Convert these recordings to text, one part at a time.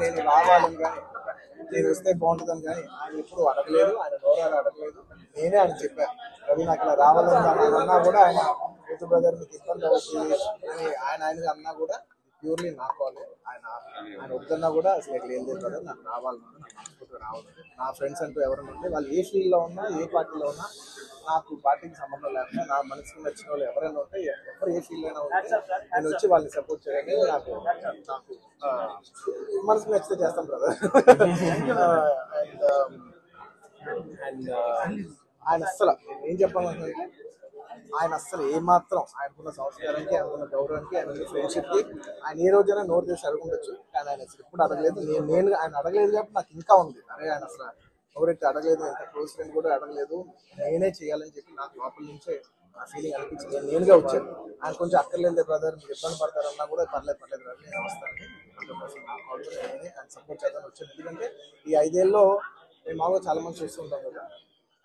నేను రావాలని కానీ నేను వస్తే బాగుంటుందని కానీ ఆయన ఎప్పుడు అడగలేదు, ఆయన గౌరవాలు అడగలేదు. నేనే ఆయన చెప్పాను, రవి నాకు ఇలా రావాలని ఆయన అన్నా కూడా, ఆయన యూత్ బ్రదర్ మీకు ఇబ్బంది అవుతుంది అని ఆయన అన్నా కూడా ప్యూర్లీ నా కాలే. ఆయన వద్దన్నా కూడా అసలు ఎట్లా ఏం లేదు బ్రదర్, నాకు రావాలన్నా నాకు మనస్ఫూర్తిగా రావాలి. నా ఫ్రెండ్స్ అంటూ ఎవరైనా ఉంటే వాళ్ళు ఏ ఫీల్డ్లో ఉన్నా, ఏ పార్టీలో ఉన్నా, నాకు పార్టీకి సంబంధం లేకుండా నా మనసుకు నచ్చిన వాళ్ళు ఎవరైనా ఉంటే, ఎవరు ఏ ఫీల్డ్ అయినా ఉంటే నేను వచ్చి వాళ్ళని సపోర్ట్ చేయడానికి నాకు మనసుకు నచ్చితే చేస్తాం బ్రదర్. అండ్ ఆయన అస్సలు ఏం చెప్పాలంటే, ఆయన అస్సలు ఏమాత్రం ఆయనకున్న సంస్కారానికి, ఆయనకున్న గౌరవానికి, ఆయనకున్న ఫ్రెండ్షిప్కి ఆయన ఏ రోజైనా నోరు చేసి అడుగుండొచ్చు. కానీ ఆయన అసలు ఎప్పుడు అడగలేదు. నేను ఆయన అడగలేదు కాబట్టి నాకు ఇంకా ఉంది. అరే ఆయన అసలు ఎవరైతే అడగలేదు, ఎంత క్లోజ్ ఫ్రెండ్ కూడా అడగలేదు, నేనే చేయాలని చెప్పి నాకు లోపల నుంచే ఆ ఫీలింగ్ అనిపించింది. నేనుగా వచ్చాను. ఆయన కొంచెం అక్కర్లేదు బ్రదర్, మీరు ఇబ్బంది పడతారన్నా కూడా పర్లేదు బ్రదర్, నేను వస్తాను, 100% నా కాల్ నేనే ఆయన సపోర్ట్ చేద్దామని వచ్చాను. ఎందుకంటే ఈ 5 ఏళ్ళలో మేము మామూలుగా చాలా మంది చూస్తుంటాం కదా,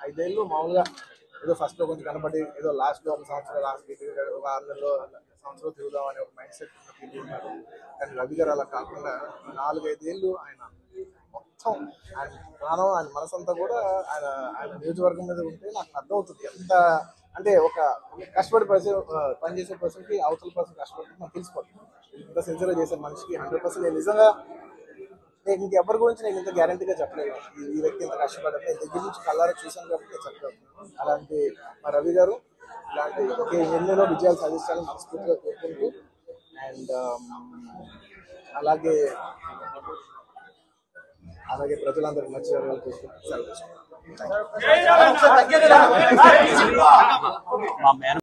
5 ఏళ్ళు మామూలుగా ఏదో ఫస్ట్లో కొంచెం కనబడి ఏదో లాస్ట్లో ఒక సంవత్సరం, లాస్ట్ ఒక 6 నెలలో సంవత్సరం తిరుగుదాం అనే ఒక మైండ్ సెట్ ఉన్నారు. కానీ రవి గారు అలా కాకుండా 4-5 ఏళ్ళు ఆయన మొత్తం ఆయన ప్రాణం, ఆయన మనసంతా కూడా ఆయన నియోజకవర్గం మీద ఉంటే నాకు అర్థమవుతుంది. ఎంత అంటే ఒక కష్టపడి పనిచేసే పర్సన్కి అవతల పర్సన్ కష్టపడి నాకు తెలిసిపోతుంది. ఇంత సిన్సియర్గా చేసే మనిషికి 100% నేను నిజంగా నేను ఇంకెవరి గురించి నేను ఇంత గ్యారంటీగా చెప్పలేదు. ఈ వ్యక్తి ఇంత కష్టపడ్డా నేను దగ్గర నుంచి కళ్ళారా చూశాను కాబట్టి నేను చెప్పగలను. అలాంటి మా రవి గారు ఇలాంటి ఎన్నెన్నో విజయాలు సాధించాలని మనస్ఫూర్తిగా కోరుకుంటూ, అండ్ అలాగే ప్రజలందరికీ మంచి జరగాలని చూసుకుంటూ సెలవు.